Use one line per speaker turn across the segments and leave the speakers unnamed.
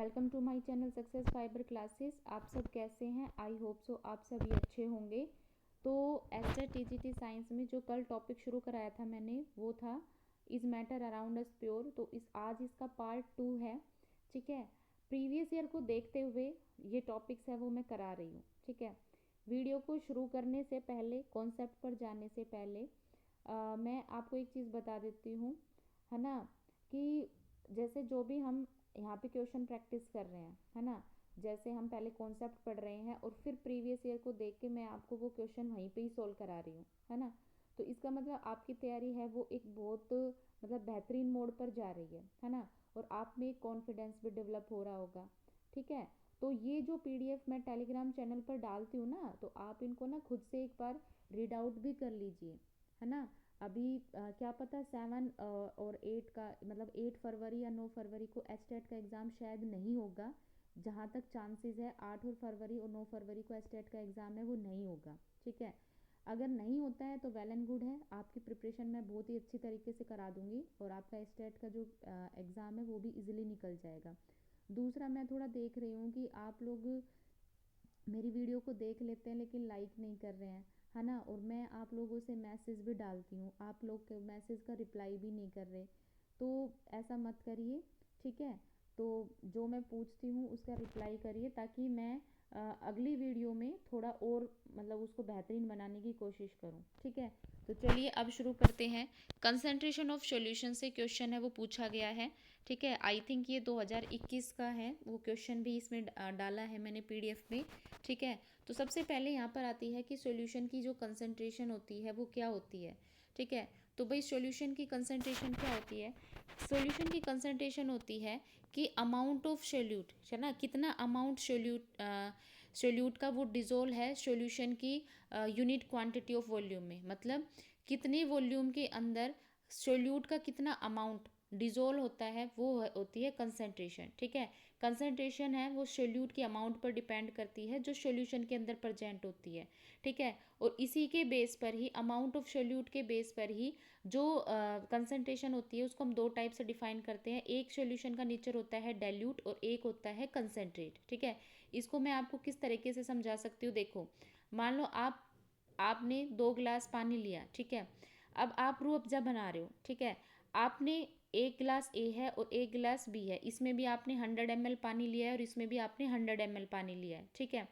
Welcome to my channel success fibre classes. आप सब कैसे हैं? आई होप सो आप सभी अच्छे होंगे। तो एस्टर टीजीटी साइंस में जो कल टॉपिक शुरू कराया था मैंने, वो था is matter around us pure. तो आज इसका पार्ट 2 है। ठीक है, प्रीवियस ईयर को देखते हुए ये टॉपिक्स है वो मैं करा रही हूँ। ठीक है, वीडियो को शुरू करने से पहले, कॉन्सेप्ट पर जाने से पहले मैं आपको एक चीज़ बता देती हूँ, है ना, कि जैसे जो भी हम यहाँ पे क्वेश्चन प्रैक्टिस कर रहे हैं, है ना, जैसे हम पहले कॉन्सेप्ट पढ़ रहे हैं और फिर प्रीवियस ईयर को देख के मैं आपको वो क्वेश्चन वहीं पे ही सोल्व करा रही हूँ, है ना। तो इसका मतलब आपकी तैयारी है वो एक बहुत मतलब बेहतरीन मोड पर जा रही है ना, और आप में एक कॉन्फिडेंस भी डेवलप हो रहा होगा। ठीक है, तो ये जो पीडीएफ मैं टेलीग्राम चैनल पर डालती हूँ ना, तो आप इनको ना खुद से एक बार रीड आउट भी कर लीजिए, है ना। अभी क्या पता 7 और 8 का मतलब 8 फरवरी या 9 फरवरी को एचटेट का एग्ज़ाम शायद नहीं होगा। जहाँ तक चांसेस है 8 और फरवरी और 9 फरवरी को एचटेट का एग्ज़ाम है वो नहीं होगा। ठीक है, अगर नहीं होता है तो वेल एंड गुड है, आपकी प्रिपरेशन मैं बहुत ही अच्छी तरीके से करा दूंगी और आपका एचटेट का जो एग्ज़ाम है वो भी इजीली निकल जाएगा। दूसरा, मैं थोड़ा देख रही हूँ कि आप लोग मेरी वीडियो को देख लेते हैं लेकिन लाइक नहीं कर रहे हैं, है ना, और मैं आप लोगों से मैसेज भी डालती हूँ, आप लोग मैसेज का रिप्लाई भी नहीं कर रहे। तो ऐसा मत करिए। ठीक है, तो जो मैं पूछती हूँ उसका रिप्लाई करिए ताकि मैं अगली वीडियो में थोड़ा और मतलब उसको बेहतरीन बनाने की कोशिश करूँ। ठीक है, तो चलिए अब शुरू करते हैं। कंसंट्रेशन ऑफ सॉल्यूशन से क्वेश्चन है वो पूछा गया है। ठीक है, आई थिंक ये 2021 का है, वो क्वेश्चन भी इसमें डाला है मैंने पीडीएफ में। ठीक है, तो सबसे पहले यहाँ पर आती है कि सॉल्यूशन की जो कंसंट्रेशन होती है वो क्या होती है। ठीक है, तो भाई सॉल्यूशन की कंसंट्रेशन क्या होती है? सॉल्यूशन की कंसंट्रेशन होती है कि अमाउंट ऑफ सोल्यूट, है ना, कितना अमाउंट सोल्यूट का वो डिजोल्व है सॉल्यूशन की यूनिट क्वांटिटी ऑफ वॉल्यूम में, मतलब कितने वॉल्यूम के अंदर सोल्यूट का कितना अमाउंट डिजोल्व होता है वो होती है कंसंट्रेशन। ठीक है, कंसंट्रेशन है वो सोल्यूट की अमाउंट पर डिपेंड करती है जो सोल्यूशन के अंदर प्रेजेंट होती है। ठीक है, और इसी के बेस पर ही, अमाउंट ऑफ सोल्यूट के बेस पर ही जो कंसंट्रेशन होती है उसको हम दो टाइप से डिफाइन करते हैं। एक सोल्यूशन का नेचर होता है डाइल्यूट और एक होता है कंसंट्रेट। ठीक है, इसको मैं आपको किस तरीके से समझा सकती हूँ, देखो, मान लो आपने 2 गिलास पानी लिया। ठीक है, अब आप रूह अफ़ज़ा बना रहे हो। ठीक है, आपने एक गिलास ए है और एक गिलास बी है, इसमें भी आपने 100 ml पानी लिया है और इसमें भी आपने 100 ml पानी लिया है। ठीक है,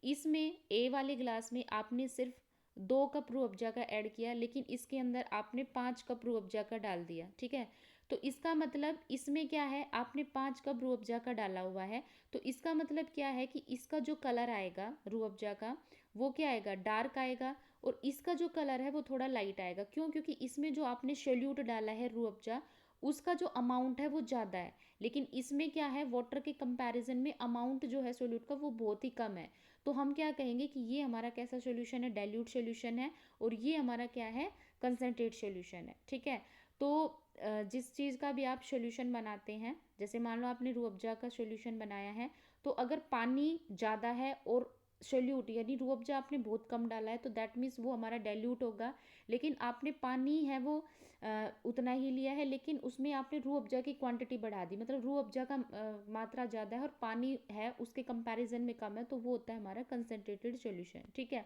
इसमें ए वाले गिलास में आपने सिर्फ 2 कप रूह अफ़ज़ा का ऐड किया, लेकिन इसके अंदर आपने 5 कप रूह अफ़ज़ा का डाल दिया। ठीक है, तो इसका मतलब इसमें क्या है, आपने 5 कप रूह अफ़ज़ा का डाला हुआ है, तो इसका मतलब क्या है कि इसका जो कलर आएगा रूह अफ़ज़ा का वो क्या आएगा, डार्क आएगा, और इसका जो कलर है वो थोड़ा लाइट आएगा। क्यों? क्योंकि इसमें जो आपने सोल्यूट डाला है रूह अफ़ज़ा, उसका जो अमाउंट है वो ज़्यादा है, लेकिन इसमें क्या है, वाटर के कंपैरिजन में अमाउंट जो है सोल्यूट का वो बहुत ही कम है। तो हम क्या कहेंगे कि ये हमारा कैसा सोल्यूशन है, डाइल्यूट सोल्यूशन है, और ये हमारा क्या है, कंसंट्रेट सोल्यूशन है। ठीक है, तो जिस चीज़ का भी आप सोल्यूशन बनाते हैं, जैसे मान लो आपने रूह अफ़ज़ा का सोल्यूशन बनाया है, तो अगर पानी ज़्यादा है और सोल्यूट यानी रूह अफ़ज़ा आपने बहुत कम डाला है तो दैट मीन्स वो हमारा डाइल्यूट होगा। लेकिन आपने पानी है वो उतना ही लिया है, लेकिन उसमें आपने रूह अफ़ज़ा की क्वांटिटी बढ़ा दी, मतलब रूह अफ़ज़ा का मात्रा ज़्यादा है और पानी है उसके कंपैरिजन में कम है, तो वो होता है हमारा कंसंट्रेटेड सॉल्यूशन। ठीक है,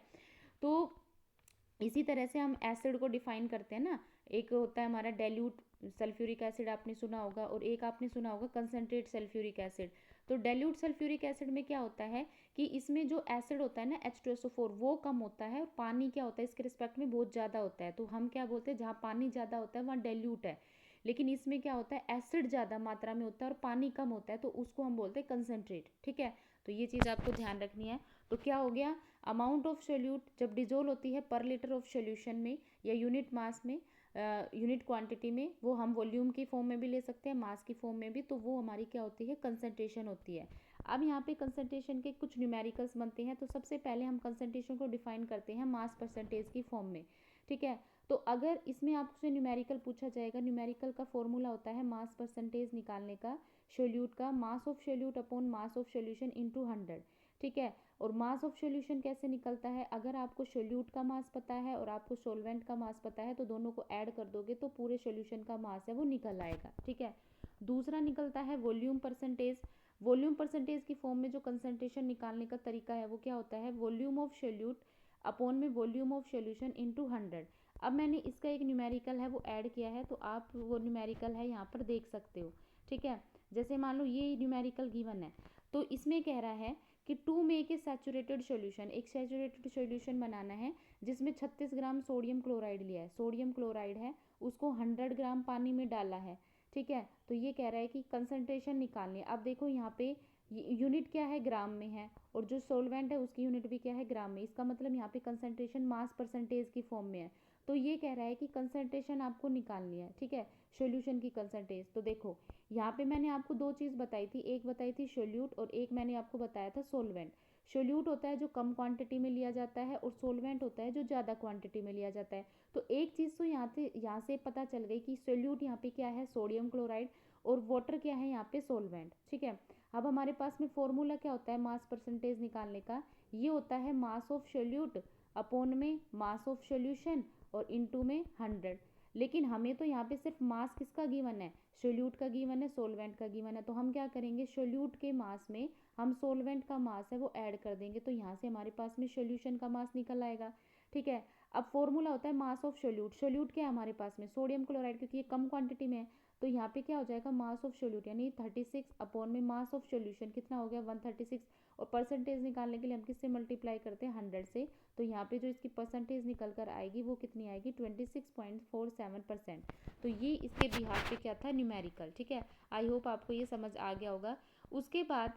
तो इसी तरह से हम एसिड को डिफाइन करते हैं ना, एक होता है हमारा डाइल्यूट सल्फ्यूरिक एसिड, आपने सुना होगा, और एक आपने सुना होगा कंसंट्रेट सल्फ्यूरिक एसिड। तो डाइल्यूट सल्फ्यूरिक एसिड में क्या होता है कि इसमें जो एसिड होता है ना H2SO4 वो कम होता है, और पानी क्या होता है इसके रिस्पेक्ट में बहुत ज़्यादा होता है। तो हम क्या बोलते हैं, जहाँ पानी ज़्यादा होता है वहाँ डाइल्यूट है, लेकिन इसमें क्या होता है, एसिड ज़्यादा मात्रा में होता है और पानी कम होता है, तो उसको हम बोलते हैं कंसंट्रेट। ठीक है, तो ये चीज़ आपको ध्यान रखनी है। तो क्या हो गया, अमाउंट ऑफ सोल्यूट जब डिजोल्व होती है पर लीटर ऑफ सोल्यूशन में या यूनिट मास में, यूनिट क्वांटिटी में, वो हम वॉल्यूम की फॉर्म में भी ले सकते हैं, मास की फॉर्म में भी, तो वो हमारी क्या होती है, कंसंट्रेशन होती है। अब यहाँ पे कंसंट्रेशन के कुछ न्यूमेरिकल्स बनते हैं, तो सबसे पहले हम कंसंट्रेशन को डिफाइन करते हैं मास परसेंटेज की फॉर्म में। ठीक है, तो अगर इसमें आपसे न्यूमेरिकल पूछा जाएगा, न्यूमेरिकल का फॉर्मूला होता है मास परसेंटेज निकालने का सोल्यूट का, mass of solute upon mass of solution into 100। ठीक है, और मास ऑफ सोल्यूशन कैसे निकलता है, अगर आपको सोल्यूट का मास पता है और आपको सोलवेंट का मास पता है तो दोनों को ऐड कर दोगे तो पूरे सोल्यूशन का मास है वो निकल आएगा। ठीक है, दूसरा निकलता है वॉल्यूम परसेंटेज। वॉल्यूम परसेंटेज की फॉर्म में जो कंसंट्रेशन निकालने का तरीका है वो क्या होता है, वॉल्यूम ऑफ सोल्यूट अपॉन में वॉल्यूम ऑफ सोल्यूशन इनटू 100। अब मैंने इसका एक न्यूमेरिकल है वो ऐड किया है, तो आप वो न्यूमेरिकल है यहाँ पर देख सकते हो, ठीक है। जैसे मान लो ये न्यूमेरिकल गिवन है, तो इसमें कह रहा है कि to make a saturated solution, एक सैचुरेटेड सॉल्यूशन बनाना है जिसमें 36 ग्राम सोडियम क्लोराइड लिया है, सोडियम क्लोराइड है, उसको 100 ग्राम पानी में डाला है, ठीक है। तो ये कह रहा है कि कंसंट्रेशन निकालनी है। अब देखो यहाँ पे यूनिट क्या है, ग्राम में है, और जो सोलवेंट है उसकी यूनिट भी क्या है, ग्राम में। इसका मतलब यहाँ पे कंसंट्रेशन मास परसेंटेज की फॉर्म में है। तो ये कह रहा है कि कंसंट्रेशन आपको निकालनी है, ठीक है, सॉल्यूशन की कंसंट्रेशन। तो देखो यहाँ पे मैंने आपको दो चीज़ बताई थी, एक बताई थी सोल्यूट और एक मैंने आपको बताया था सोलवेंट। सोल्यूट होता है जो कम क्वांटिटी में लिया जाता है और सोलवेंट होता है जो ज़्यादा क्वांटिटी में लिया जाता है। तो एक चीज़ तो यहाँ से पता चल गई कि सोल्यूट यहाँ पे क्या है, सोडियम क्लोराइड, और वाटर क्या है यहाँ पे, सोलवेंट, ठीक है। अब हमारे पास में फॉर्मूला क्या होता है मास परसेंटेज निकालने का, ये होता है मास ऑफ सोल्यूट अपॉन में मास ऑफ सोल्यूशन और इनटू में 100। लेकिन हमें तो यहाँ पे सिर्फ मास किसका गिवन है, सोल्यूट का गिवन है, सोलवेंट का गिवन है। तो हम क्या करेंगे, सोल्यूट के मास में हम सोलवेंट का मास है वो ऐड कर देंगे, तो यहाँ से हमारे पास में सोल्यूशन का मास निकल आएगा, ठीक है। अब फॉर्मूला होता है मास ऑफ सोल्यूट, सोल्यूट क्या है हमारे पास में, सोडियम क्लोराइड, क्योंकि ये कम क्वांटिटी में है। तो यहाँ पे क्या हो जाएगा, मास ऑफ सोल्यूट यानी 36 अपॉन में मास ऑफ सोल्यूशन कितना हो गया, 136। और परसेंटेज निकालने के लिए हम किससे मल्टीप्लाई करते हैं, 100 से। तो यहाँ पे जो इसकी परसेंटेज निकल कर आएगी वो कितनी आएगी, 26.47%। तो ये इसके बिहार पे क्या था, न्यूमेरिकल, ठीक है। आई होप आपको ये समझ आ गया होगा। उसके बाद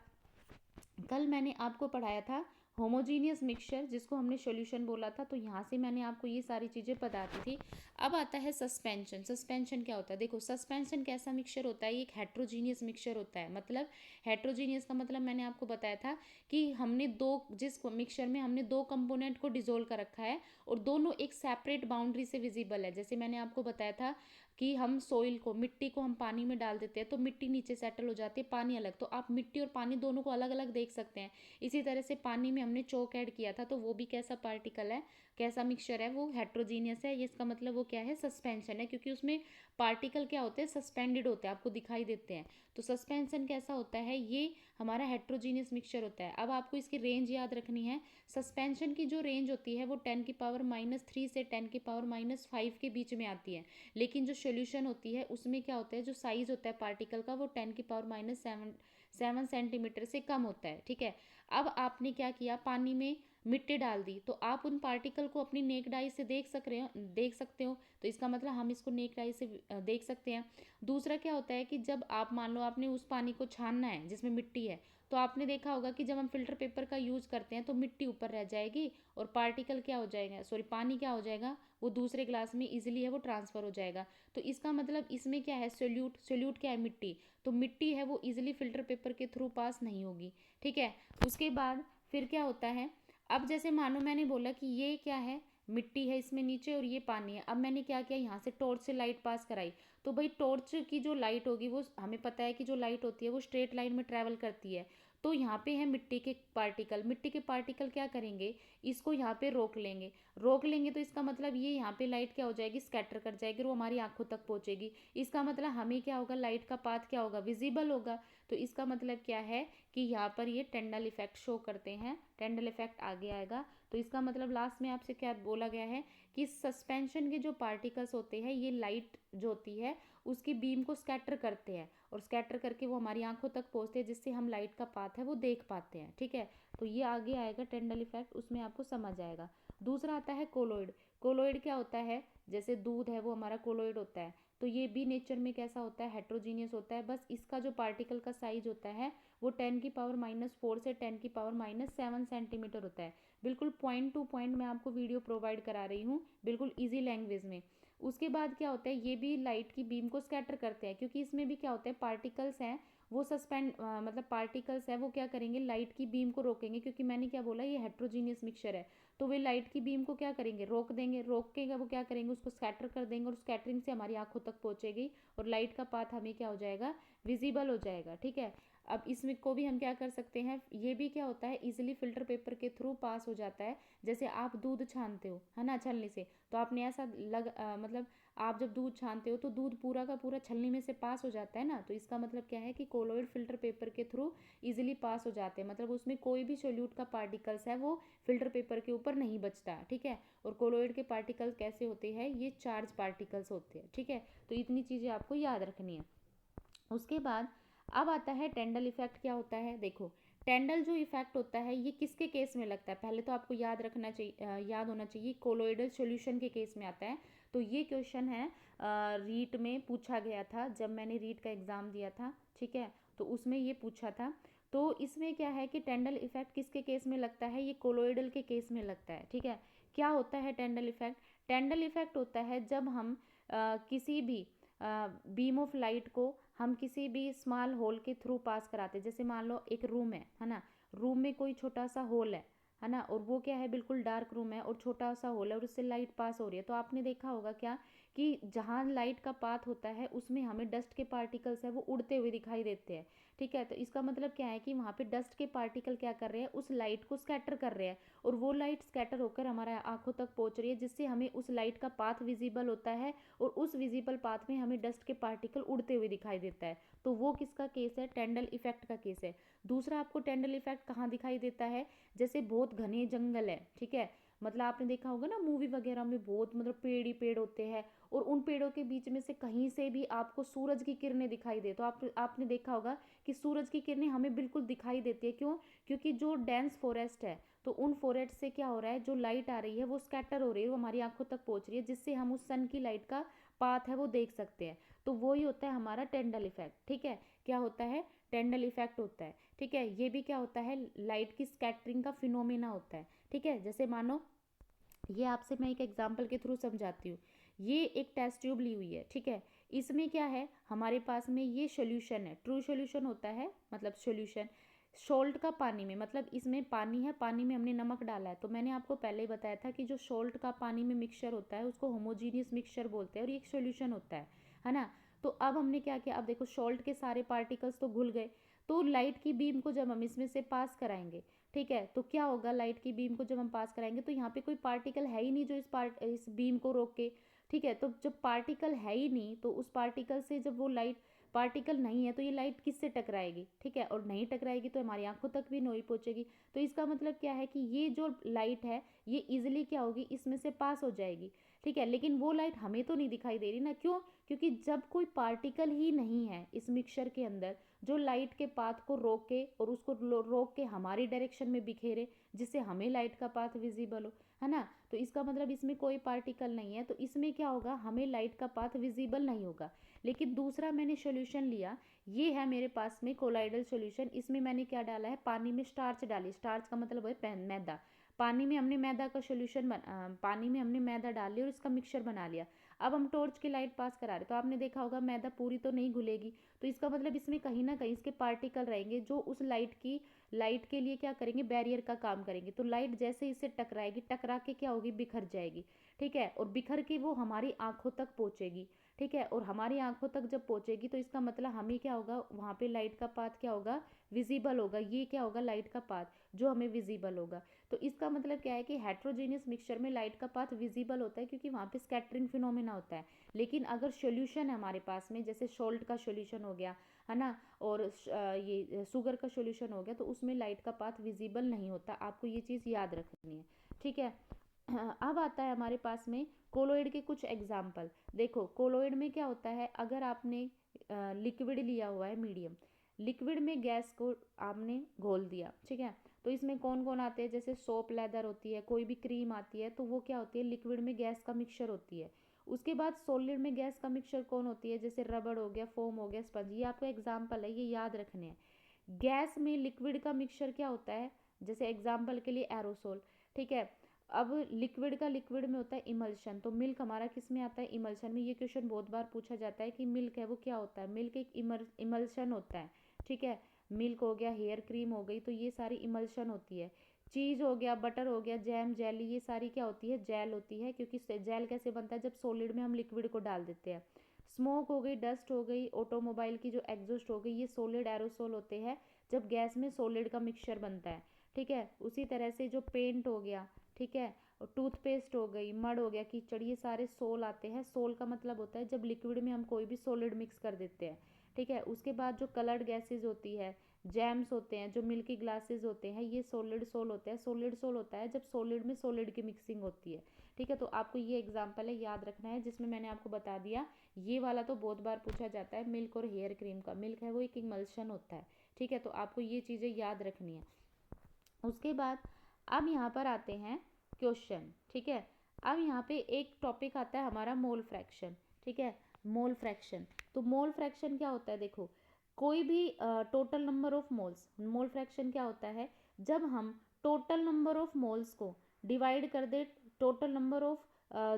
कल मैंने आपको पढ़ाया था होमोजीनियस मिक्सचर, जिसको हमने सॉल्यूशन बोला था, तो यहाँ से मैंने आपको ये सारी चीज़ें बताती थी। अब आता है सस्पेंशन। सस्पेंशन क्या होता है, देखो सस्पेंशन कैसा मिक्सचर होता है, ये एक हेट्रोजीनियस मिक्सचर होता है। मतलब हेट्रोजीनियस का मतलब मैंने आपको बताया था कि हमने दो, जिस मिक्सचर में हमने दो कंपोनेंट को डिजोल्व कर रखा है और दोनों एक सेपरेट बाउंड्री से विजिबल है। जैसे मैंने आपको बताया था कि हम सोइल को, मिट्टी को हम पानी में डाल देते हैं तो मिट्टी नीचे सेटल हो जाती है, पानी अलग, तो आप मिट्टी और पानी दोनों को अलग अलग देख सकते हैं। इसी तरह से पानी में हमने चोक ऐड किया था, तो वो भी कैसा पार्टिकल है, कैसा मिक्सचर है, वो हेट्रोजीनियस है। ये इसका मतलब वो क्या है, सस्पेंशन है, क्योंकि उसमें पार्टिकल क्या होते हैं, सस्पेंडेड होते हैं, आपको दिखाई देते हैं। तो सस्पेंशन कैसा होता है, ये हमारा हेट्रोजीनियस मिक्सचर होता है। अब आपको इसकी रेंज याद रखनी है। सस्पेंशन की जो रेंज होती है वो 10⁻³ से 10⁻⁵ के बीच में आती है। लेकिन जो सोल्यूशन होती है उसमें क्या होता है, जो साइज होता है पार्टिकल का वो 10⁻⁷ सेंटीमीटर से कम होता है, ठीक है। अब आपने क्या किया, पानी में मिट्टी डाल दी, तो आप उन पार्टिकल को अपनी नेक्ड आई से देख सकते हो। तो इसका मतलब हम इसको नेक्ड आई से देख सकते हैं। दूसरा क्या होता है कि जब आप मान लो आपने उस पानी को छानना है जिसमें मिट्टी है, तो आपने देखा होगा कि जब हम फिल्टर पेपर का यूज़ करते हैं तो मिट्टी ऊपर रह जाएगी और पार्टिकल क्या हो जाएगा, सॉरी पानी क्या हो जाएगा, वो दूसरे ग्लास में इजीली है वो ट्रांसफ़र हो जाएगा। तो इसका मतलब इसमें क्या है, सोल्यूट क्या है, मिट्टी। तो मिट्टी है वो इजीली फिल्टर पेपर के थ्रू पास नहीं होगी, ठीक है। उसके बाद फिर क्या होता है, अब जैसे मानो मैंने बोला कि ये क्या है, मिट्टी है इसमें नीचे और ये पानी है। अब मैंने क्या किया, यहाँ से टॉर्च से लाइट पास कराई, तो भाई टॉर्च की जो लाइट होगी वो हमें पता है कि जो लाइट होती है वो स्ट्रेट लाइन में ट्रैवल करती है। तो यहाँ पे है मिट्टी के पार्टिकल, मिट्टी के पार्टिकल क्या करेंगे, इसको यहाँ पे रोक लेंगे, तो इसका मतलब ये यहाँ पे लाइट क्या हो जाएगी, स्कैटर कर जाएगी और वो हमारी आंखों तक पहुँचेगी। इसका मतलब हमें क्या होगा, लाइट का पाथ क्या होगा, विजिबल होगा। तो इसका मतलब क्या है कि यहाँ पर ये टेंडल इफेक्ट शो करते हैं, टेंडल इफेक्ट आगे आएगा। तो इसका मतलब लास्ट में आपसे क्या बोला गया है कि सस्पेंशन के जो पार्टिकल्स होते हैं ये लाइट जो होती है उसकी बीम को स्कैटर करते हैं और स्कैटर करके वो हमारी आंखों तक पहुँचते हैं, जिससे हम लाइट का पाथ है वो देख पाते हैं, ठीक है। तो ये आगे आएगा टेंडल इफेक्ट, उसमें आपको समझ आएगा। दूसरा आता है कोलोइड। कोलोइड क्या होता है, जैसे दूध है वो हमारा कोलोइड होता है, तो ये भी नेचर में कैसा होता है, हेट्रोजीनियस होता है। बस इसका जो पार्टिकल का साइज होता है वो 10⁻⁴ से 10⁻⁷ सेंटीमीटर होता है। बिल्कुल पॉइंट टू पॉइंट मैं आपको वीडियो प्रोवाइड करा रही हूँ, बिल्कुल ईजी लैंग्वेज में। उसके बाद क्या होता है, ये भी लाइट की बीम को स्कैटर करते हैं, क्योंकि इसमें भी क्या होता है, पार्टिकल्स हैं वो मतलब पार्टिकल्स है वो क्या करेंगे, लाइट की बीम को रोकेंगे, क्योंकि मैंने क्या बोला ये हेट्रोजीनियस मिक्सचर है। तो वे लाइट की बीम को क्या करेंगे, रोक देंगे, रोक के वो क्या करेंगे, उसको स्कैटर कर देंगे और स्कैटरिंग से हमारी आंखों तक पहुंचेगी और लाइट का पाथ हमें क्या हो जाएगा, विजिबल हो जाएगा, ठीक है। अब इसमें को भी हम क्या कर सकते हैं, ये भी क्या होता है, इजीली फिल्टर पेपर के थ्रू पास हो जाता है। जैसे आप दूध छानते हो है ना, छलनी से, तो आपने ऐसा मतलब आप जब दूध छानते हो तो दूध पूरा का पूरा छलनी में से पास हो जाता है ना, तो इसका मतलब क्या है कि कोलोइड फिल्टर पेपर के थ्रू इजीली पास हो जाते हैं, मतलब उसमें कोई भी सोल्यूट का पार्टिकल्स है वो फिल्टर पेपर के ऊपर नहीं बचता, ठीक है। और कोलोइड के पार्टिकल्स कैसे होते हैं, ये चार्ज पार्टिकल्स होते हैं, ठीक है। तो इतनी चीज़ें आपको याद रखनी है। उसके बाद अब आता है टेंडल इफेक्ट। क्या होता है, देखो टेंडल जो इफेक्ट होता है ये किसके केस में लगता है, पहले तो आपको याद रखना चाहिए, याद होना चाहिए कोलोइडल सॉल्यूशन के केस में आता है। तो ये क्वेश्चन है रीट में पूछा गया था, जब मैंने रीट का एग्ज़ाम दिया था, ठीक है, तो उसमें ये पूछा था। तो इसमें क्या है कि टेंडल इफेक्ट किसके केस में लगता है, ये कोलोइडल के केस में लगता है, ठीक है। क्या होता है टेंडल इफेक्ट, टेंडल इफेक्ट होता है जब हम किसी भी बीम ऑफ लाइट को हम किसी भी स्मॉल होल के थ्रू पास कराते हैं। जैसे मान लो एक रूम है ना, रूम में कोई छोटा सा होल है ना, और वो क्या है बिल्कुल डार्क रूम है और छोटा सा होल है और उससे लाइट पास हो रही है। तो आपने देखा होगा क्या कि जहाँ लाइट का पाथ होता है उसमें हमें डस्ट के पार्टिकल्स है वो उड़ते हुए दिखाई देते हैं, ठीक है। तो इसका मतलब क्या है कि वहाँ पे डस्ट के पार्टिकल क्या कर रहे हैं, उस लाइट को स्कैटर कर रहे हैं, और वो लाइट स्कैटर होकर हमारे आंखों तक पहुँच रही है, जिससे हमें उस लाइट का पाथ विजिबल होता है और उस विजिबल पाथ में हमें डस्ट के पार्टिकल उड़ते हुए दिखाई देता है। तो वो किसका केस है, टेंडल इफेक्ट का केस है। दूसरा आपको टेंडल इफेक्ट कहाँ दिखाई देता है, जैसे बहुत घने जंगल है, ठीक है, मतलब आपने देखा होगा ना मूवी वगैरह में बहुत मतलब पेड़ ही पेड़ होते हैं, और उन पेड़ों के बीच में से कहीं से भी आपको सूरज की किरणें दिखाई दे, तो आपने देखा होगा कि सूरज की किरणें हमें बिल्कुल दिखाई देती है। क्यों, क्योंकि जो डेंस फॉरेस्ट है, तो उन फॉरेस्ट से क्या हो रहा है, जो लाइट आ रही है वो स्कैटर हो रही है, वो हमारी आंखों तक पहुंच रही है, जिससे हम उस सन की लाइट का पाथ है वो देख सकते हैं। तो वो ही होता है हमारा टेंडल इफेक्ट, ठीक है। क्या होता है, टेंडल इफेक्ट होता है, ठीक है। ये भी क्या होता है, लाइट की स्कैटरिंग का फिनोमेना होता है, ठीक है। जैसे मानो ये आपसे मैं एक एग्जांपल के थ्रू समझाती हूँ। ये एक टेस्ट ट्यूब ली हुई है, ठीक है। इसमें क्या है, हमारे पास में ये सोल्यूशन है, ट्रू सोल्यूशन होता है, मतलब सोल्यूशन सोल्ट का पानी में, मतलब इसमें पानी है, पानी में हमने नमक डाला है। तो मैंने आपको पहले ही बताया था कि जो सोल्ट का पानी में मिक्सचर होता है उसको होमोजीनियस मिक्सचर बोलते हैं, और ये एक सोल्यूशन होता है ना। तो अब हमने क्या किया, अब देखो सोल्ट के सारे पार्टिकल्स तो घुल गए, तो लाइट की बीम को जब हम इसमें से पास कराएंगे, ठीक है, तो क्या होगा, लाइट की बीम को जब हम पास कराएंगे तो यहाँ पे कोई पार्टिकल है ही नहीं जो इस बीम को रोके, ठीक है। तो जब पार्टिकल है ही नहीं तो उस पार्टिकल से जब वो लाइट पार्टिकल नहीं है तो ये लाइट किससे टकराएगी, ठीक है, और नहीं टकराएगी तो हमारी आंखों तक भी नहीं पहुंचेगी। तो इसका मतलब क्या है कि ये जो लाइट है ये इजिली क्या होगी, इसमें से पास हो जाएगी, ठीक है। लेकिन वो लाइट हमें तो नहीं दिखाई दे रही ना, क्यों, क्योंकि जब कोई पार्टिकल ही नहीं है इस मिक्सचर के अंदर जो लाइट के पाथ को रोके और उसको रोक के हमारी डायरेक्शन में बिखेरे, जिससे हमें लाइट का पाथ विजिबल हो, है ना। तो इसका मतलब इसमें कोई पार्टिकल नहीं है, तो इसमें क्या होगा, हमें लाइट का पाथ विजिबल नहीं होगा। लेकिन दूसरा मैंने सॉल्यूशन लिया, ये है मेरे पास में कोलाइडल सॉल्यूशन, इसमें मैंने क्या डाला है, पानी में स्टार्च डाली, स्टार्च का मतलब है मैदा, पानी में हमने मैदा का सॉल्यूशन पानी में हमने मैदा डाल लिया और इसका मिक्सचर बना लिया। अब हम टॉर्च की लाइट पास करा रहे, तो आपने देखा होगा मैदा पूरी तो नहीं घुलेगी, तो इसका मतलब इसमें कहीं ना कहीं इसके पार्टिकल रहेंगे जो उस लाइट के लिए क्या करेंगे, बैरियर का काम करेंगे। तो लाइट जैसे इससे टकराएगी, टकरा के क्या होगी, बिखर जाएगी, ठीक है, और बिखर के वो हमारी आंखों तक पहुंचेगी, ठीक है। और हमारी आंखों तक जब पहुंचेगी तो इसका मतलब हमें क्या होगा, वहाँ पे लाइट का पाथ क्या होगा, विजिबल होगा, ये क्या होगा, लाइट का पाथ जो हमें विजिबल होगा। तो इसका मतलब क्या है कि हेट्रोजेनियस मिक्सचर में लाइट का पाथ विजिबल होता है क्योंकि वहाँ पे स्कैटरिंग फिनोमेना होता है। लेकिन अगर सॉल्यूशन है हमारे पास में, जैसे सॉल्ट का सॉल्यूशन हो गया, है ना, और ये शुगर का सॉल्यूशन हो गया, तो उसमें लाइट का पाथ विजिबल नहीं होता। आपको ये चीज़ याद रखनी है, ठीक है। अब आता है हमारे पास में कोलोइड के कुछ एग्जाम्पल। देखो कोलोइड में क्या होता है, अगर आपने लिक्विड लिया हुआ है मीडियम, लिक्विड में गैस को आपने घोल दिया, ठीक है, तो इसमें कौन कौन आते हैं, जैसे सोप लेदर होती है, कोई भी क्रीम आती है, तो वो क्या होती है, लिक्विड में गैस का मिक्सचर होती है। उसके बाद सॉलिड में गैस का मिक्सचर कौन होती है, जैसे रबड़ हो गया, फोम हो गया, स्पंज, ये आपका एग्जाम्पल है, ये याद रखने हैं। गैस में लिक्विड का मिक्सचर क्या होता है, जैसे एग्जाम्पल के लिए एरोसोल, ठीक है। अब लिक्विड का लिक्विड में होता है इमल्शन, तो मिल्क हमारा किस में आता है, इमल्शन में। ये क्वेश्चन बहुत बार पूछा जाता है कि मिल्क है वो क्या होता है, मिल्क एक इमल्शन होता है, ठीक है। मिल्क हो गया, हेयर क्रीम हो गई, तो ये सारी इमल्शन होती है। चीज़ हो गया, बटर हो गया, जैम, जेली, ये सारी क्या होती है, जेल होती है, क्योंकि जेल कैसे बनता है, जब सॉलिड में हम लिक्विड को डाल देते हैं। स्मोक हो गई, डस्ट हो गई, ऑटोमोबाइल की जो एग्जॉस्ट हो गई, ये सॉलिड एरोसोल होते हैं जब गैस में सॉलिड का मिक्सचर बनता है, ठीक है। उसी तरह से जो पेंट हो गया, ठीक है, टूथपेस्ट हो गई, मड हो गया, कीचड़, ये सारे सोल आते हैं। सोल का मतलब होता है जब लिक्विड में हम कोई भी सॉलिड मिक्स कर देते हैं, ठीक है। उसके बाद जो कलर्ड गैसेज होती है, जैम्स होते हैं, जो मिल्की ग्लासेस होते हैं, ये सॉलिड सोल होते हैं। सॉलिड सोल होता है जब सॉलिड में सॉलिड की मिक्सिंग होती है, ठीक है। तो आपको ये एग्जांपल है याद रखना है, जिसमें मैंने आपको बता दिया। ये वाला तो बहुत बार पूछा जाता है, मिल्क और हेयर क्रीम का। मिल्क है वो एक इमल्शन होता है, ठीक है। तो आपको ये चीज़ें याद रखनी है। उसके बाद अब यहाँ पर आते हैं क्वेश्चन, ठीक है। अब यहाँ पे एक टॉपिक आता है हमारा मोल फ्रैक्शन, ठीक है। मोल फ्रैक्शन, तो मोल फ्रैक्शन क्या होता है, देखो कोई भी total number of moles, mole fraction क्या होता है, जब हम टोटल नंबर ऑफ मोल्स को डिवाइड कर दे टोटल नंबर ऑफ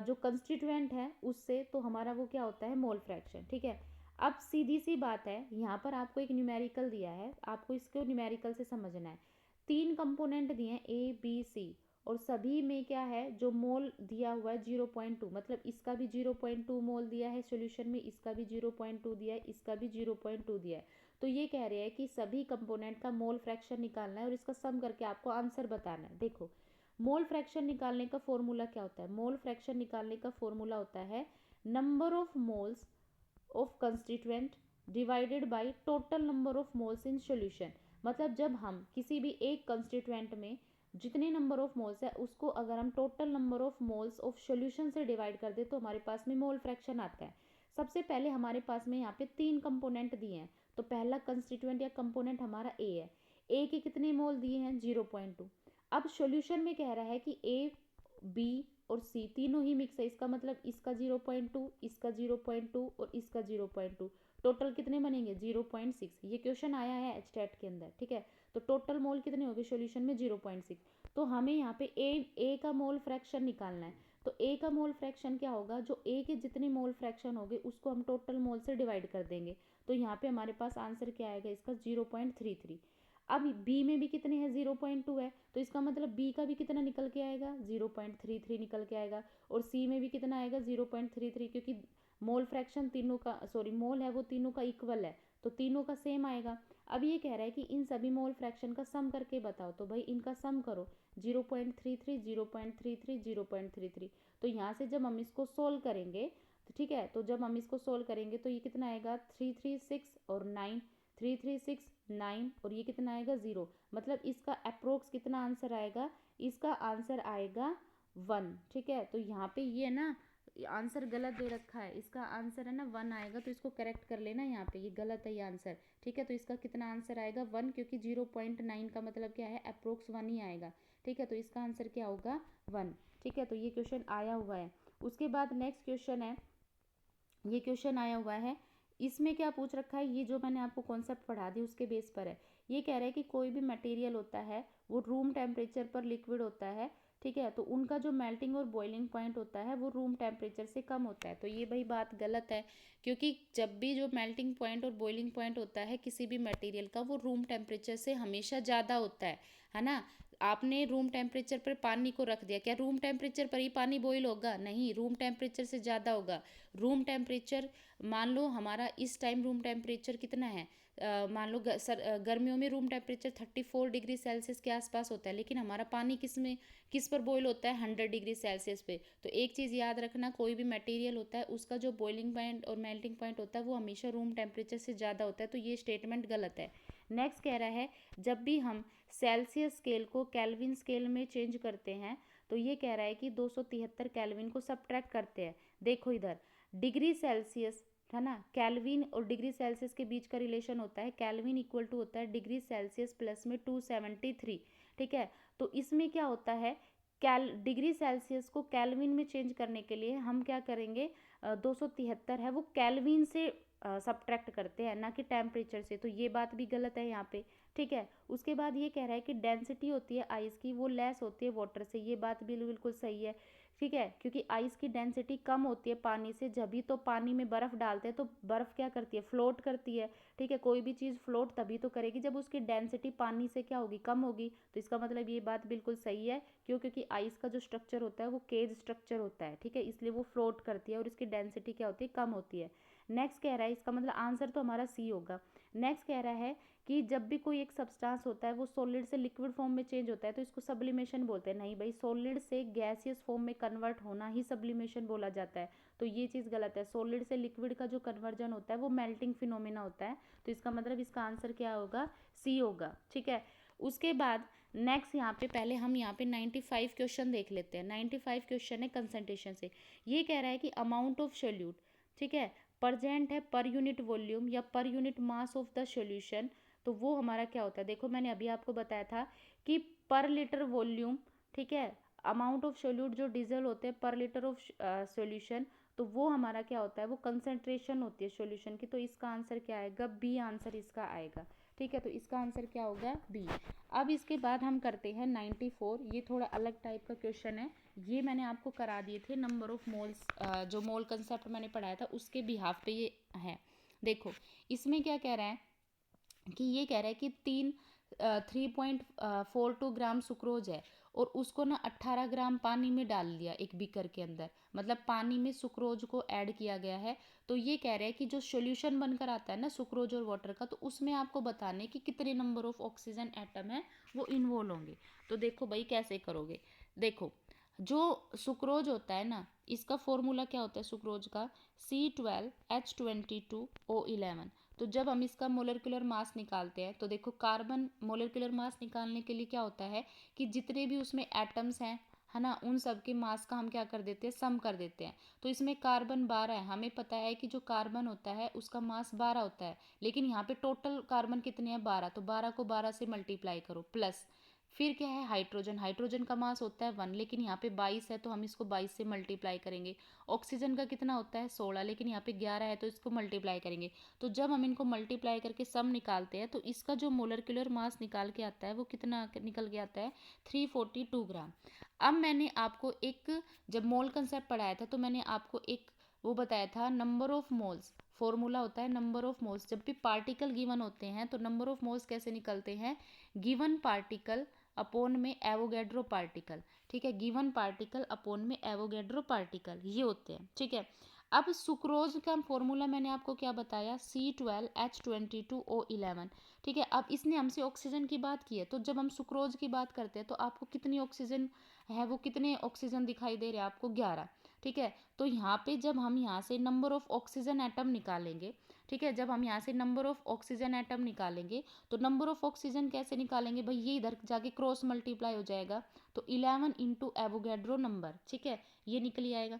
जो कंस्टिट्यूएंट है उससे, तो हमारा वो क्या होता है, मोल फ्रैक्शन, ठीक है। अब सीधी सी बात है, यहाँ पर आपको एक न्यूमेरिकल दिया है, आपको इसको न्यूमेरिकल से समझना है। 3 कंपोनेंट दिए हैं ए बी सी, और सभी में क्या है, जो मोल दिया हुआ है 0.2, मतलब इसका भी 0.2 मोल दिया है सॉल्यूशन में, इसका भी 0.2 दिया है, इसका भी 0.2 दिया है। तो ये कह रहे हैं कि सभी कंपोनेंट का मोल फ्रैक्शन निकालना है और इसका सम करके आपको आंसर बताना है। देखो मोल फ्रैक्शन निकालने का फॉर्मूला क्या होता है, मोल फ्रैक्शन निकालने का फॉर्मूला होता है number of moles of constituent divided by total number of moles in solution. मतलब जब हम किसी भी एक कंस्टिट्यूएंट में जितने नंबर ऑफ मोल्स है उसको अगर हम total number of moles of solution से डिवाइड कर दे तो हमारे पास में मोल फ्रैक्शन आता है। सबसे पहले हमारे पास में यहाँ पे 3 कंपोनेंट दिए हैं, तो पहला कंस्टिट्यूएंट या कंपोनेंट हमारा ए है। ए के कितने मोल दिए हैं, 0.2। अब सॉल्यूशन में कह रहा है कि ए बी और सी तीनों ही मिक्स है, इसका मतलब इसका 0.2, इसका 0.2 और इसका 0.2, टोटल कितने बनेंगे, 0.6। ये क्वेश्चन आया है एचटेट के अंदर, ठीक है। तो टोटल मोल कितने हो गए सॉल्यूशन में, 0.6। तो हमें यहाँ पे ए का मोल फ्रैक्शन निकालना है। तो ए का मोल फ्रैक्शन क्या होगा, जो ए के जितने मोल फ्रैक्शन हो गए उसको हम टोटल मोल से डिवाइड कर देंगे। तो यहाँ पे हमारे पास आंसर क्या आएगा इसका, 0.33। अब बी में भी कितने हैं, 0.2 है, तो इसका मतलब बी का भी कितना निकल के आएगा, 0.33 निकल के आएगा। और सी में भी कितना आएगा, 0.33, क्योंकि मोल फ्रैक्शन तीनों का, सॉरी मोल है वो तीनों का इक्वल है, तो तीनों का सेम आएगा। अब ये कह रहा है कि इन सभी मोल फ्रैक्शन का सम करके बताओ, तो भाई इनका सम करो, 0.33 0.33 0.33। तो यहाँ से जब हम इसको सोल्व करेंगे, तो ठीक है, तो जब हम इसको सोल्व करेंगे तो ये कितना आएगा, 336 और 9, 336 9, और ये कितना आएगा, 0। मतलब इसका अप्रोक्स कितना आंसर आएगा, इसका आंसर आएगा 1, ठीक है। तो यहाँ पे ये ना आंसर गलत दे रखा है, इसका आंसर है ना 1 आएगा, तो इसको करेक्ट कर लेना, यहाँ पे ये गलत है ये आंसर, ठीक है। तो इसका कितना आंसर आएगा, 1, क्योंकि 0.9 का मतलब क्या है, अप्रोक्स 1 ही आएगा, ठीक है। तो इसका आंसर क्या होगा, 1, ठीक है। तो ये क्वेश्चन आया हुआ है। उसके बाद नेक्स्ट क्वेश्चन है, ये क्वेश्चन आया हुआ है, इसमें क्या पूछ रखा है, ये जो मैंने आपको कॉन्सेप्ट पढ़ा दी उसके बेस पर है। ये कह रहा है कि कोई भी मटेरियल होता है वो रूम टेम्परेचर पर लिक्विड होता है, ठीक है। तो उनका जो मेल्टिंग और बॉइलिंग पॉइंट होता है वो रूम टेम्परेचर से कम होता है। तो ये भाई बात गलत है, क्योंकि जब भी जो मेल्टिंग पॉइंट और बॉइलिंग पॉइंट होता है किसी भी मटेरियल का, वो रूम टेम्परेचर से हमेशा ज़्यादा होता है ना। आपने रूम टेम्परेचर पर पानी को रख दिया, क्या रूम टेम्परेचर पर ही पानी बॉईल होगा, नहीं, रूम टेम्परेचर से ज़्यादा होगा। रूम टेम्परेचर, मान लो हमारा इस टाइम रूम टेम्परेचर कितना है, मान लो गर्मियों में रूम टेम्परेचर 34 डिग्री सेल्सियस के आसपास होता है, लेकिन हमारा पानी किस पर बॉईल होता है, 100 डिग्री सेल्सियस पे। तो एक चीज़ याद रखना, कोई भी मटेरियल होता है उसका जो बॉइलिंग पॉइंट और मेल्टिंग पॉइंट होता है वो हमेशा रूम टेम्परेचर से ज़्यादा होता है। तो ये स्टेटमेंट गलत है। नेक्स्ट कह रहा है, जब भी हम सेल्सियस स्केल को केल्विन स्केल में चेंज करते हैं, तो ये कह रहा है कि 273 केल्विन को सब्ट्रैक्ट करते हैं। देखो इधर डिग्री सेल्सियस है ना, केल्विन और डिग्री सेल्सियस के बीच का रिलेशन होता है, केल्विन इक्वल टू होता है डिग्री सेल्सियस प्लस में 273, ठीक है। तो इसमें क्या होता है, डिग्री सेल्सियस को केल्विन में चेंज करने के लिए हम क्या करेंगे, 273 है वो केल्विन से सब्ट्रैक्ट करते हैं, ना कि टेम्परेचर से। तो ये बात भी गलत है यहाँ पे, ठीक है। उसके बाद ये कह रहा है कि डेंसिटी होती है आइस की वो लेस होती है वाटर से, ये बात भी बिल्कुल सही है, ठीक है। क्योंकि आइस की डेंसिटी कम होती है पानी से, जब भी तो पानी में बर्फ़ डालते हैं तो बर्फ़ क्या करती है, फ्लोट करती है, ठीक है। कोई भी चीज़ फ्लोट तभी तो करेगी जब उसकी डेंसिटी पानी से क्या होगी, कम होगी। तो इसका मतलब ये बात बिल्कुल सही है, क्यों, क्योंकि आइस का जो स्ट्रक्चर होता है वो केज स्ट्रक्चर होता है, ठीक है, इसलिए वो फ्लोट करती है और इसकी डेंसिटी क्या होती है, कम होती है। नेक्स्ट कह रहा है, इसका मतलब आंसर तो हमारा सी होगा। नेक्स्ट कह रहा है कि जब भी कोई एक सब्सटेंस होता है वो सॉलिड से लिक्विड फॉर्म में चेंज होता है तो इसको सब्लिमेशन बोलते हैं। नहीं भाई, सॉलिड से गैसियस फॉर्म में कन्वर्ट होना ही सब्लिमेशन बोला जाता है, तो ये चीज़ गलत है। सॉलिड से लिक्विड का जो कन्वर्जन होता है वो मेल्टिंग फिनोमेना होता है, तो इसका मतलब इसका आंसर क्या होगा, सी होगा। ठीक है, उसके बाद नेक्स्ट यहाँ पे पहले हम यहाँ पे 95 क्वेश्चन देख लेते हैं। 95 क्वेश्चन है कंसंट्रेशन से। ये कह रहा है कि अमाउंट ऑफ सोल्यूट, ठीक है, प्रजेंट है पर यूनिट वॉल्यूम या per unit mass of the solution, तो वो हमारा क्या होता है। देखो मैंने अभी आपको बताया था कि पर लीटर वॉल्यूम, ठीक है, अमाउंट ऑफ सोल्यूट जो डीजल होते हैं पर लीटर ऑफ सॉल्यूशन, तो वो हमारा क्या होता है, वो कंसंट्रेशन होती है सॉल्यूशन की। तो इसका आंसर क्या आएगा, बी आंसर इसका आएगा। ठीक है, तो इसका आंसर क्या होगा, बी। अब इसके बाद हम करते हैं 94। ये थोड़ा अलग टाइप का क्वेश्चन है, ये मैंने आपको करा दिए थे नंबर ऑफ मोल्स, जो मोल कंसेप्ट मैंने पढ़ाया था उसके बिहाफ पे ये है। देखो इसमें क्या कह रहा है कि ये कह रहा है कि 3.42 ग्राम सुक्रोज है और उसको ना 18 ग्राम पानी में डाल दिया एक बीकर के अंदर, मतलब पानी में सुक्रोज को ऐड किया गया है। तो ये कह रहा है कि जो सॉल्यूशन बनकर आता है ना सुक्रोज और वाटर का, तो उसमें आपको बताने कि कितने नंबर ऑफ ऑक्सीजन एटम है वो इन्वॉल्व होंगे। तो देखो भाई कैसे करोगे। देखो जो सुक्रोज होता है ना, इसका फॉर्मूला क्या होता है सुक्रोज का, C12H22O11। तो जब हम इसका मोलेकुलर मास निकालते हैं तो देखो कार्बन मोलेकुलर मास निकालने के लिए क्या होता है कि जितने भी उसमें एटम्स हैं, है ना, उन सब के मास का हम क्या कर देते हैं, सम कर देते हैं। तो इसमें कार्बन 12 है, हमें पता है कि जो कार्बन होता है उसका मास 12 होता है, लेकिन यहाँ पे टोटल कार्बन कितने हैं, 12। तो 12 को 12 से मल्टीप्लाई करो, प्लस फिर क्या है हाइड्रोजन, हाइड्रोजन का मास होता है 1, लेकिन यहाँ पे 22 है तो हम इसको 22 से मल्टीप्लाई करेंगे। ऑक्सीजन का कितना होता है 16, लेकिन यहाँ पे 11 है तो इसको मल्टीप्लाई करेंगे। तो जब हम इनको मल्टीप्लाई करके सम निकालते हैं तो इसका जो मोलेकुलर मास निकाल के आता है वो कितना निकल के आता है, 342 ग्राम। अब मैंने आपको एक, जब मोल कंसेप्ट पढ़ाया था तो मैंने आपको एक वो बताया था नंबर ऑफ मोल्स, फॉर्मूला होता है नंबर ऑफ मोल्स। जब भी पार्टिकल गिवन होते हैं तो नंबर ऑफ मोल्स कैसे निकलते हैं, गिवन पार्टिकल अपोन में एवोगैड्रो पार्टिकल। ठीक है, गिवन पार्टिकल अपोन में एवोगैड्रो पार्टिकल, ये होते हैं। ठीक है, अब सुक्रोज का फॉर्मूला मैंने आपको क्या बताया, C12H22O11। ठीक है, अब इसने हमसे ऑक्सीजन की बात की है, तो जब हम सुक्रोज की बात करते हैं तो आपको कितनी ऑक्सीजन है, वो कितने ऑक्सीजन दिखाई दे रहे हैं आपको, 11। ठीक है, तो यहाँ पे जब हम यहाँ से नंबर ऑफ ऑक्सीजन एटम निकालेंगे, ठीक है, जब हम यहाँ से नंबर ऑफ ऑक्सीजन एटम निकालेंगे तो नंबर ऑफ ऑक्सीजन कैसे निकालेंगे भाई, ये इधर जाके क्रॉस मल्टीप्लाई हो जाएगा, तो 11 इंटू एवोगैड्रो नंबर। ठीक है, ये निकल आएगा।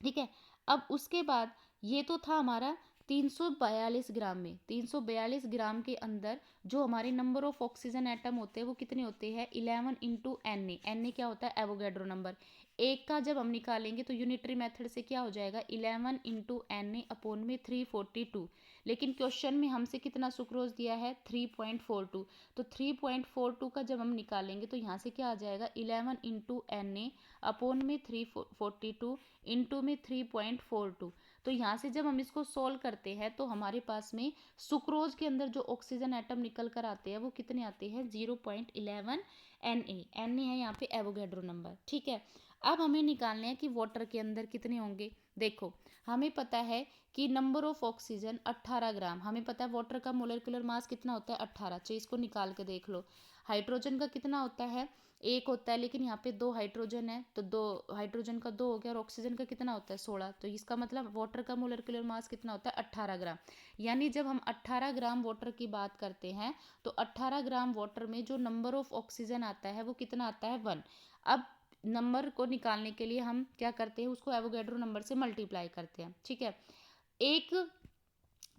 ठीक है, अब उसके बाद ये तो था हमारा 342 ग्राम में, 342 ग्राम के अंदर जो हमारे नंबर ऑफ ऑक्सीजन एटम होते हैं वो कितने होते हैं, 11 into N A. N A क्या होता है, एवोगैड्रो नंबर। एक का जब हम निकालेंगे तो यूनिटरी मेथड से क्या हो जाएगा, 11 इंटू एन ए अपोन में 342। लेकिन क्वेश्चन में हमसे कितना सुक्रोज दिया है, 3.42। तो 3.42 का जब हम निकालेंगे तो यहाँ से क्या आ जाएगा, 11 इंटू एन ए अपोन में 342 इंटू में 3.42। तो यहाँ से जब हम इसको सोल्व करते हैं तो हमारे पास में सुक्रोज के अंदर जो ऑक्सीजन एटम निकल कर आते हैं वो कितने आते हैं, 0.11 एन ए। एन ए है यहाँ पे एवोगैड्रो नंबर। ठीक है, अब हमें निकालने हैं कि वाटर के अंदर कितने होंगे। देखो हमें पता है कि नंबर ऑफ ऑक्सीजन 18 ग्राम, हमें पता है वाटर का मोलेकुलर मास कितना होता है 18। तो इसको निकाल के देख लो। हाइड्रोजन का कितना होता है, एक होता है, लेकिन यहाँ पे 2 हाइड्रोजन है तो 2 हाइड्रोजन का 2 हो गया, और ऑक्सीजन का कितना होता है 16। तो इसका मतलब वाटर का मोलेकुलर मास कितना होता है 18 ग्राम। यानी जब हम 18 ग्राम वाटर की बात करते हैं तो 18 ग्राम वाटर में जो नंबर ऑफ ऑक्सीजन आता है वो कितना आता है 1। अब नंबर को निकालने के लिए हम क्या करते हैं, उसको एवोगैड्रो नंबर से मल्टीप्लाई करते हैं। ठीक है, एक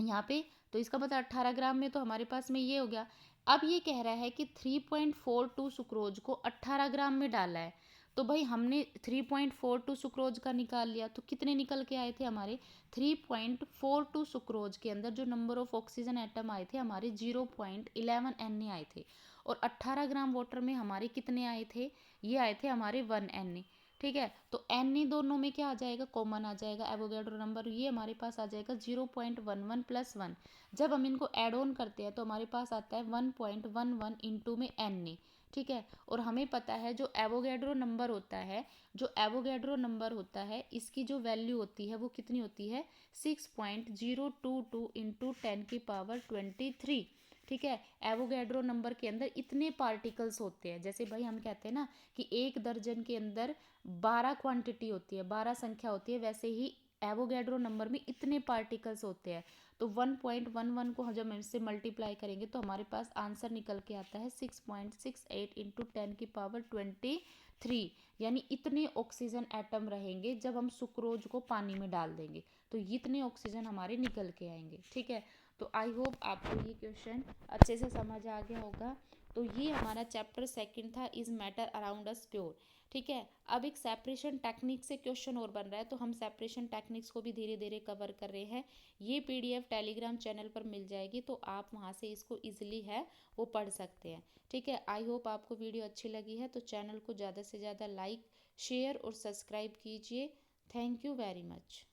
यहाँ पे, तो इसका मतलब 18 ग्राम में तो हमारे पास में ये हो गया। अब ये कह रहा है कि 3.42 सुक्रोज को 18 ग्राम में डाला है, तो भाई हमने 3.42 सुक्रोज का निकाल लिया, तो कितने निकल के आए थे हमारे, 3.42 सुक्रोज के अंदर जो नंबर ऑफ ऑक्सीजन एटम आए थे हमारे 0.11 एन ए आए थे, और 18 ग्राम वाटर में हमारे कितने आए थे, ये आए थे हमारे 1 एन ए। ठीक है, तो एन ए दोनों में क्या आ जाएगा, कॉमन आ जाएगा, एवोगैड्रो नंबर ये हमारे पास आ जाएगा 0.11 प्लस 1। जब हम इनको ऐड ऑन करते हैं तो हमारे पास आता है 1.11 इंटू में एन ए। ठीक है, और हमें पता है जो एवोगैड्रो नंबर होता है, जो एवोगैड्रो नंबर होता है इसकी जो वैल्यू होती है वो कितनी होती है, 6.022 इंटू 10 की पावर 23। ठीक है। एवोगैड्रो नंबर के अंदर इतने पार्टिकल्स होते हैं, जैसे भाई हम कहते हैं ना कि 1 दर्जन के अंदर 12 क्वांटिटी होती है, 12 संख्या होती है, वैसे ही एवोगैड्रो नंबर में इतने पार्टिकल्स होते हैं। तो 1.11 को जब हम इससे मल्टीप्लाई करेंगे तो हमारे पास आंसर निकल के आता है 6.68 इंटू 10⁻23, यानी इतने ऑक्सीजन एटम रहेंगे जब हम सुक्रोज को पानी में डाल देंगे, तो इतने ऑक्सीजन हमारे निकल के आएंगे। ठीक है, तो आई होप आपको ये क्वेश्चन अच्छे से समझ आ गया होगा। तो ये हमारा चैप्टर सेकंड था, is matter around us pure. ठीक है, अब एक सेपरेशन टेक्निक से क्वेश्चन और बन रहा है, तो हम सेपरेशन टेक्निक्स को भी धीरे धीरे कवर कर रहे हैं। ये पीडीएफ टेलीग्राम चैनल पर मिल जाएगी, तो आप वहाँ से इसको इजीली है वो पढ़ सकते हैं। ठीक है, आई होप आपको वीडियो अच्छी लगी है, तो चैनल को ज़्यादा से ज़्यादा लाइक, शेयर और सब्सक्राइब कीजिए। Thank you very much.